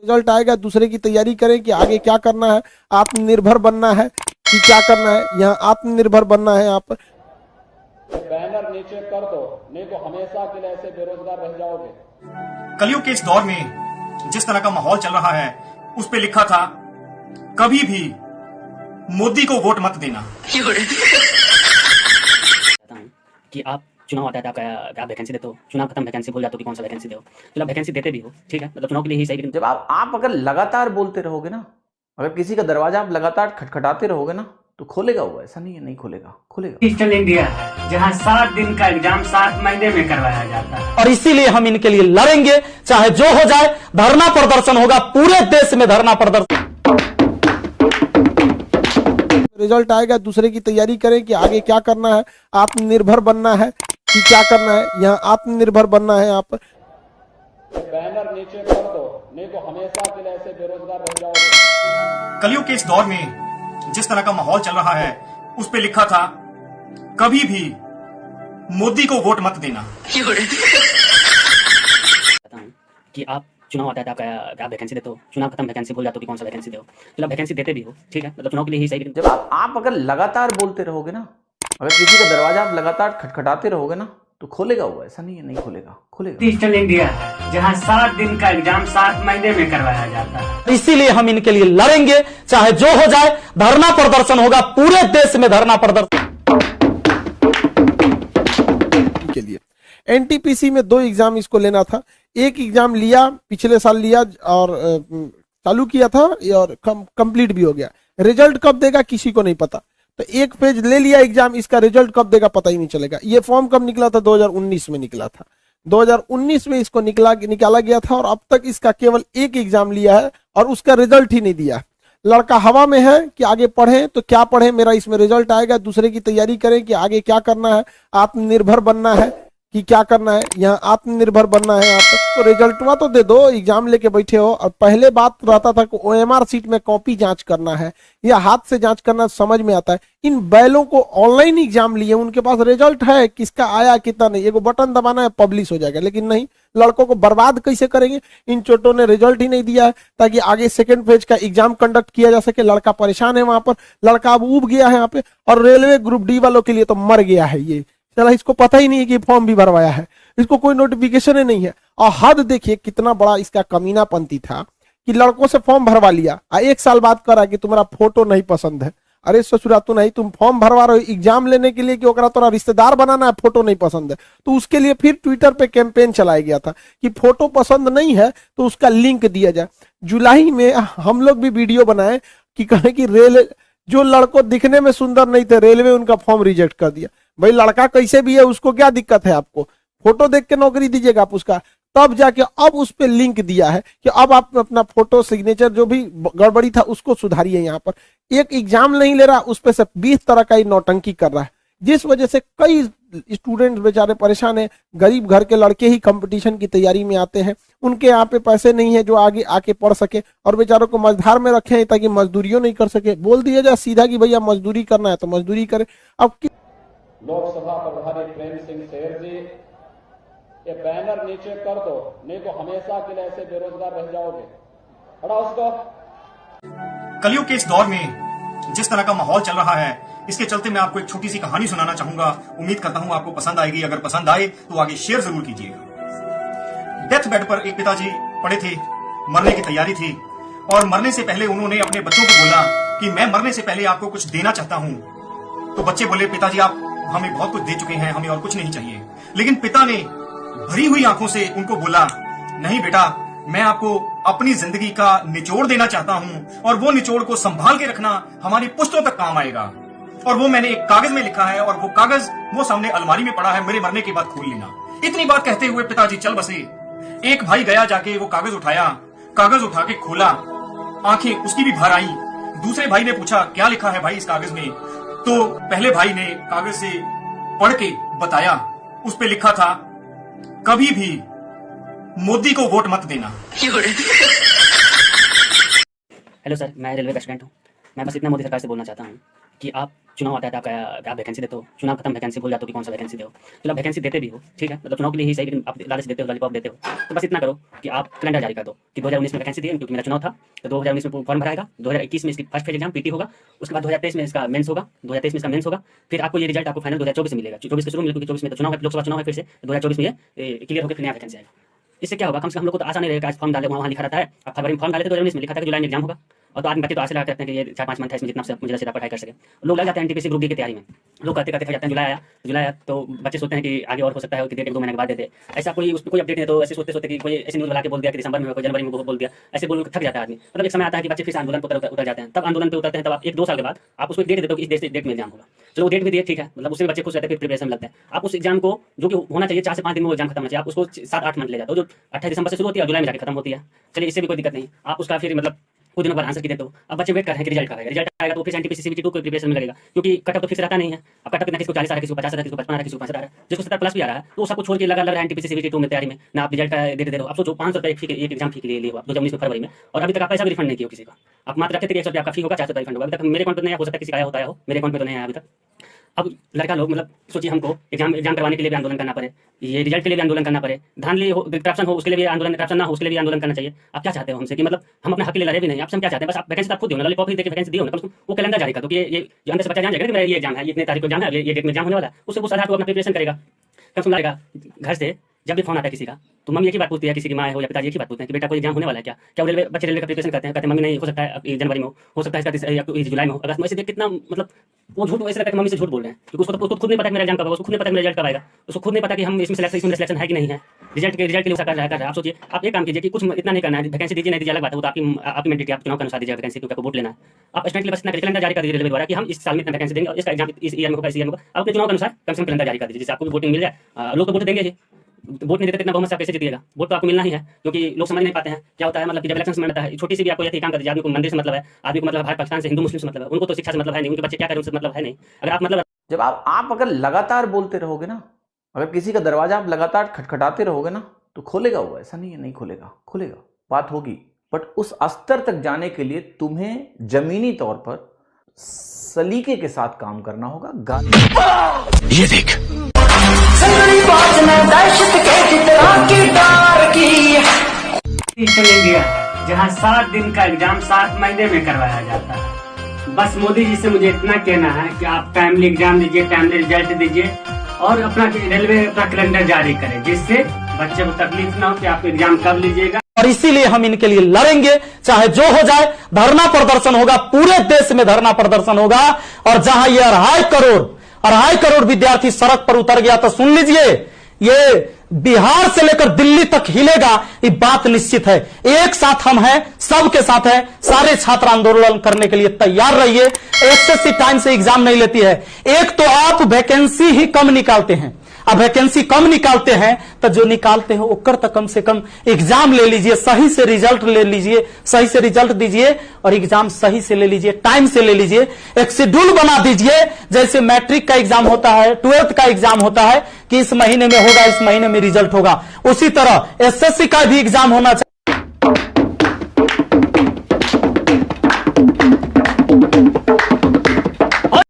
Result आएगा, दूसरे की तैयारी करें कि आगे क्या करना है, आत्मनिर्भर बनना है कि क्या करना है। यहाँ आत्मनिर्भर बनना है। यहाँ पर बैनर नीचे कर दो, नहीं तो हमेशा के लिए ऐसे बेरोजगार रह जाओगे। कलयुग के इस दौर में जिस तरह का माहौल चल रहा है, उस पे लिखा था कभी भी मोदी को वोट मत देना। कि आप चुनाव आता है तो आप वैकेंसी देते हो, चुनाव खत्म वैकेंसी भूल जाते हो कि कौन सा वैकेंसी दो, तो आप वैकेंसी देते भी हो, ठीक है, मतलब चुनाव के लिए ही सही। लेकिन जब आप अगर लगातार बोलते रहोगे ना, अगर किसी का दरवाजा आप लगातार खटखटाते रहोगे ना, तो खोलेगा वो, ऐसा नहीं है नहीं खोलेगा, खोलेगा। डिजिटल इंडिया है जहां 7 दिन का एग्जाम 7 महीने में करवाया जाता है, और इसीलिए हम इनके लिए लड़ेंगे, चाहे जो हो जाए। धरना प्रदर्शन होगा, पूरे देश में धरना प्रदर्शन। रिजल्ट आएगा, दूसरे की तैयारी करें कि आगे क्या करना है, आत्मनिर्भर बनना है कि क्या करना है। यहाँ आत्मनिर्भर बनना है। यहाँ पर बैनर नीचे कर दो, नहीं तो हमेशा के लिए ऐसे बेरोजगार रह जाओगे। कलयुग के इस दौर में जिस तरह का माहौल चल रहा है, उस पे लिखा था कभी भी मोदी को वोट मत देना। कि आप चुनाव आता है तो आप वैकेंसी देते हो, चुनाव खत्म वैकेंसी भूल जाते हो कि कौन सा वैकेंसी दो, तो आप वैकेंसी देते भी हो, ठीक है, मतलब चुनाव के लिए ही सही। लेकिन जब आप अगर लगातार बोलते रहोगे ना, अगर किसी का दरवाजा आप लगातार खटखटाते रहोगे ना, तो खोलेगा वो, ऐसा नहीं है नहीं खोलेगा, खोलेगा। डिजिटल इंडिया है जहां 7 दिन का एग्जाम 7 महीने में करवाया जाता है, इसीलिए हम इनके लिए लड़ेंगे, चाहे जो हो जाए। धरना प्रदर्शन होगा, पूरे देश में धरना प्रदर्शन के लिए। एनटीपीसी में 2 एग्जाम इसको लेना था। एक एग्जाम लिया, पिछले साल लिया और चालू किया था और कंप्लीट भी हो गया। रिजल्ट कब देगा किसी को नहीं पता। तो एक पेज ले लिया एग्जाम, इसका रिजल्ट कब देगा पता ही नहीं चलेगा। ये फॉर्म कब निकला था? 2019 में निकला था। 2019 में इसको निकाला गया था और अब तक इसका केवल एक एग्जाम लिया है और उसका रिजल्ट ही नहीं दिया। लड़का हवा में है कि आगे पढ़ें तो क्या पढ़ें, मेरा इसमें रिजल्ट आएगा, दूसरे की तैयारी करें कि आगे क्या करना है, आत्मनिर्भर बनना है कि क्या करना है। यहाँ आत्मनिर्भर बनना है। आप तो रिजल्टवा तो दे दो, एग्जाम लेके बैठे हो। और पहले बात रहता था कि ओएमआर सीट में कॉपी जांच करना है या हाथ से जांच करना, समझ में आता है। इन बैलों को ऑनलाइन एग्जाम लिए, उनके पास रिजल्ट है, किसका आया कितना नहीं, एगो बटन दबाना है पब्लिश हो जाएगा। लेकिन नहीं, लड़कों को बर्बाद कैसे करेंगे? इन चोटों ने रिजल्ट ही नहीं दिया है ताकि आगे सेकंड फेज का एग्जाम कंडक्ट किया जा सके। लड़का परेशान है वहां पर, लड़का अब उब गया है यहाँ पे। और रेलवे ग्रुप डी वालों के लिए तो मर गया है ये। चला, इसको पता ही नहीं है कि फॉर्म भी भरवाया है, इसको कोई नोटिफिकेशन ही नहीं है। और हद देखिए कितना बड़ा इसका कमीनापंती था कि लड़कों से फॉर्म भरवा लिया, 1 साल बाद करा कि तुम्हारा फोटो नहीं पसंद है। अरे ससुरा, तो नहीं, तुम फॉर्म भरवा रहे हो एग्जाम लेने के लिए कि ओकरा तोरा रिश्तेदार बनाना है, फोटो नहीं पसंद है। तो उसके लिए फिर ट्विटर पे कैंपेन चलाया गया था कि फोटो पसंद नहीं है तो उसका लिंक दिया जाए। जुलाई में हम लोग भी वीडियो बनाए कि कहे कि जो लड़कों दिखने में सुंदर नहीं थे, रेलवे उनका फॉर्म रिजेक्ट कर दिया। भाई लड़का कैसे भी है, उसको क्या दिक्कत है? आपको फोटो देख के नौकरी दीजिएगा आप उसका। तब जाके अब उस पे लिंक दिया है कि अब आप अपना फोटो सिग्नेचर जो भी गड़बड़ी था उसको सुधारिए। यहाँ पर एक एग्जाम नहीं ले रहा, उस पे से 20 तरह का ही नौटंकी कर रहा है, जिस वजह से कई स्टूडेंट बेचारे परेशान है। गरीब घर के लड़के ही कंपटीशन की तैयारी में आते हैं, उनके यहाँ पे पैसे नहीं है जो आगे आके पढ़ सके, और बेचारों को मझधार में रखे हैं ताकि मजदूरियों नहीं कर सके। बोल दिया जाए सीधा कि भैया मजदूरी करना है तो मजदूरी करे। अब लोकसभा प्रभारी प्रेम सिंह शेर जी, ये बैनर नीचे कर दो, नहीं तो हमेशा के लिए ऐसे बेरोजगार रह जाओगे। हटाओ उसको। कलयुग के इस दौर में जिस तरह का माहौल चल रहा है, इसके चलते मैं आपको एक छोटी सी कहानी सुनाना चाहूंगा। उम्मीद करता हूं आपको पसंद आएगी। अगर पसंद आए तो आगे शेयर जरूर कीजिएगा। डेथ बेड पर एक पिताजी पड़े थे, मरने की तैयारी थी, और मरने से पहले उन्होंने अपने बच्चों को बोला कि मैं मरने से पहले आपको कुछ देना चाहता हूं। तो बच्चे बोले, पिताजी आप हमें बहुत कुछ दे चुके हैं, हमें और कुछ नहीं चाहिए। लेकिन पिता ने भरी हुई आंखों से उनको बोला, नहीं बेटा, मैं आपको अपनी जिंदगी का निचोड़ देना चाहता हूं, और वो निचोड़ को संभाल के रखना हमारी पुश्तों तक काम आएगा। और वो मैंने एक कागज में लिखा है, और वो कागज वो सामने अलमारी में पड़ा है, मेरे मरने के बाद खोल लेना। इतनी बात कहते हुए पिताजी चल बसे। एक भाई गया, जाके वो कागज उठाया, कागज उठा के खोला, आंखें उसकी भी भर आई। दूसरे भाई ने पूछा, क्या लिखा है भाई इस कागज में? तो पहले भाई ने कागज से पढ़ के बताया, उस पे लिखा था कभी भी मोदी को वोट मत देना। हेलो सर, मैं रेलवे का स्टूडेंट हूँ। मैं बस इतना मोदी सरकार से बोलना चाहता हूँ कि आप चुनाव आता है तो आपका आप वैकेंसी देते हो, चुनाव खत्म वैकेंसी भूल जाते हो कि कौन सा वैकेंसी दो। तो आप वैकेंसी देते भी हो, ठीक है, मतलब चुनाव के लिए ही सही, लेकिन आप लालच देते हो, लॉलीपॉप देते हो। तो बस इतना करो कि आप कैलेंडर जारी कर दो कि 2019 में वैकेंसी दी, क्योंकि मेरा चुनाव था तो 2019 में फॉर्म भराएगा, 2021 में इसकी फर्स्ट फेज एग्जाम पीटी होगा, उसके बाद 2023 में इसका मेंस होगा, 2023 में इसका मेंस होगा, फिर आपको ये रिजल्ट आपको फाइनल 2024 में मिलेगा। 24 के शुरू में, क्योंकि 24 में तो चुनाव है, लोकसभा चुनाव है, फिर से 2024 में ये क्लियर होकर फिर नया वैकेंसी आएगा। इससे क्या होगा, कम से कम हम लोग को तो आसान नहीं रहेगा। आज फॉर्म डाले, वहाँ लिखा रहता है, आप फरवरी में फॉर्म डाले थे 2019 में, लिखा था कि जुलाई में एग्जाम होगा, और तो आदमी बच्चे तो आशा लगाते हैं कि ये 4-5 मंथ है, इसमें जितना मुझे सीधा पढ़ाई कर सके। लोग लग जाते हैं एनटीपीसी ग्रुप डी की तैयारी में, लोग करते करते जाते हैं जुलाई आया तो बच्चे सोचते हैं कि आगे और हो सकता है कि डेट 1-2 महीने के बाद दे दे। ऐसा कोई उस पर कोई अपडेट नहीं, तो ऐसे सोचते सोचते कि कोई ऐसी न्यूज़ लगा के बोल दिया कि दिसंबर में, कोई जनवरी में बोल दिया, ऐसे बोल थक जाता है आदमी। मतलब एक समय आता है कि बच्चे फिर आंदोलन पर उतर जाते हैं। तब आंदोलन पर उतरते हैं, तब आप 1-2 साल के बाद आप उसको डेट देते हो कि इस डेट में एग्जाम होगा। चलो वो डेट भी दिए, ठीक है, मतलब उससे बच्चे खुश रहते हैं, फिर प्रिपरेशन लगता है। आप उस एग्जाम को जो कि होना चाहिए 4 से 5 दिन में वो एग्जाम खत्म होना चाहिए, आप उसको 7-8 मंथ ले जाते हो, जो 28 दिसंबर से शुरू होती है और जुलाई में जाकर खत्म होती है। चलिए, इससे भी कोई दिक्कत नहीं, आप उसका फिर मतलब कुछ दिनों बाद आंसर की देते हो। अब बच्चे वेट कर रहे हैं कि रिजल्ट आएगा तो फिर एनटीपीसी सीबीटी 2 को प्रिपरेशन में लगेगा, क्योंकि कटअप तो फिक्स रहता नहीं है। अब कटअप कितना, किसी को 40 आ रहा है, किसी को 50 आ रहा है, किसी को 55 आ रहा है, किसी को 65 आ रहा है, जिसको 70+ भी आ रहा है, तो सबको छोड़ के लग रहा है एनटीपीसी सीबीटी 2 में तैयारी में ना, आप रिजल्ट का डेट दे रहे हो। आप सोचो 500 रुपये फी एक एग्जाम फी के लिए आप 2019 में फरवरी में, और अभी तक आप पैसा भी रिफंड नहीं किया किसी का। आप मात्र रखते थे 100 रुपये आपका फी होगा, 400 रुपये रिफंड होगा। अभी तक मेरे अकाउंट में नहीं हो सकता, किसी का आया होता हो, मेरे अकाउंट में तो नहीं आया अभी तक। अब लड़का लोग मतलब सोचिए, हमको एग्जाम करवाने के लिए भी आंदोलन करना पड़े, ये रिजल्ट के लिए भी आंदोलन करना पड़े, धांधली हो, करप्शन हो, उसके लिए भी आंदोलन, करप्शन ना हो उसके लिए भी आंदोलन करना चाहिए। आप क्या चाहते हो हमसे कि मतलब हम अपने हक के लिए लड़े भी नहीं, आपसे हम क्या चाहते हैं, बस आप वैकेंसी आप खुद दो ना, लॉलीपॉप ही देके वैकेंसी दियो ना, कम वो कैलेंडर जारी कर दो कि ये जो अंदर से बच्चा जान जाएगा कि मेरा ये एग्जाम है, ये इतने तारीख को एग्जाम है, ये डेट में एग्जाम होने वाला है, उससे उस आधार को अपना प्रिपरेशन करेगा। कम से कम लगेगा घर से जब भी फोन आता है किसी का, तो मम्मी एक ही बात पूछती है, किसी की माँ हो या पिताजी एक ही बात पूछते हैं कि बेटा कोई एग्जाम होने वाला है क्या, क्या रेलवे बच्चे रेलवे का प्रिपरेशन करते हैं, मम्मी नहीं हो सकता है जनवरी में हो सकता है इसका जुलाई में हो, अगस्त में। ऐसे देख कितना मतलब वो झूठ, ऐसे लगता है मम्मी से झूठ बोल रहे हैं, क्योंकि उसको खुद नहीं पता कि मेरा एग्जाम कब होगा, उसको खुद नहीं पता कि मेरा रिजल्ट कब आएगा, उसको खुद नहीं पता कि हम इसमें सिलेक्शन है कि नहीं है, रिजल्ट के लिए कर रहा है। आप सोचिए, आप एक काम कीजिए कि कुछ इतना नहीं करना है, वैकेंसी दीजिए नहीं दीजिए अलग बात है, वो तो आपकी मेंटेलिटी, आप चुनाव के अनुसार दीजिए वैकेंसी, क्योंकि आपको वोट लेना है। आप स्टूडेंट बस इतना कैलेंडर जारी कर दीजिए रेलवे द्वारा कि हम इस साल में इतना वैकेंसी देंगे और इसका एग्जाम इस ईयर में होगा, इस ईयर में होगा। आप अपने चुनाव के अनुसार कम से कम कैलेंडर जारी कर दीजिए, जिससे आपको भी वोटिंग मिल जाए। लोग तो वोट देंगे ही, वोट नहीं देते इतना बहुमत से आप कैसे जीतिएगा, वोट तो आपको मिलना ही है, क्योंकि लोग समझ नहीं पाते हैं क्या होता है। मतलब जब इलेक्शन में आता है, छोटी सी भी आपको यही काम कर दीजिए, आदमी को मंदिर से मतलब है, आदमी को मतलब भारत पाकिस्तान से, हिंदू मुस्लिम से मतलब है, उनको तो शिक्षा से मतलब है नहीं, उनके बच्चे क्या करें उनसे मतलब है नहीं। अगर आप मतलब जब आप अगर लगातार बोलते रहोगे ना, अगर किसी का दरवाजा आप लगातार खटखटाते रहोगे ना, तो खोलेगा वो, ऐसा नहीं है नहीं खोलेगा, खुलेगा, बात होगी। बट उस स्तर तक जाने के लिए तुम्हें जमीनी तौर पर सलीके के साथ काम करना होगा। ये देख इंडिया है जहाँ 7 दिन का एग्जाम 7 महीने में करवाया जाता है। बस मोदी जी से मुझे इतना कहना है कि आप टाइमली एग्जाम दीजिए, टाइमली रिजल्ट दीजिए और अपना रेलवे अपना कैलेंडर जारी करें, जिससे बच्चे को तकलीफ ना हो कि आप एग्जाम कब लीजिएगा। और इसीलिए हम इनके लिए लड़ेंगे, चाहे जो हो जाए। धरना प्रदर्शन होगा, पूरे देश में धरना प्रदर्शन होगा, और जहां ये 2.5 करोड़ विद्यार्थी सड़क पर उतर गया, तो सुन लीजिए, ये बिहार से लेकर दिल्ली तक हिलेगा, ये बात निश्चित है। एक साथ हम हैं, सबके साथ हैं, सारे छात्र आंदोलन करने के लिए तैयार रहिए। एसएससी टाइम से एग्जाम नहीं लेती है। एक तो आप वैकेंसी ही कम निकालते हैं, अब वैकेंसी कम निकालते हैं तो जो निकालते हैं ओकर तक कम से कम एग्जाम ले लीजिए, सही से रिजल्ट ले लीजिए, सही से रिजल्ट दीजिए और एग्जाम सही से ले लीजिए, टाइम से ले लीजिए। एक शेड्यूल बना दीजिए, जैसे मैट्रिक का एग्जाम होता है, 12th का एग्जाम होता है कि इस महीने में होगा, इस महीने में रिजल्ट होगा, उसी तरह एसएससी का भी एग्जाम होना चाहिए।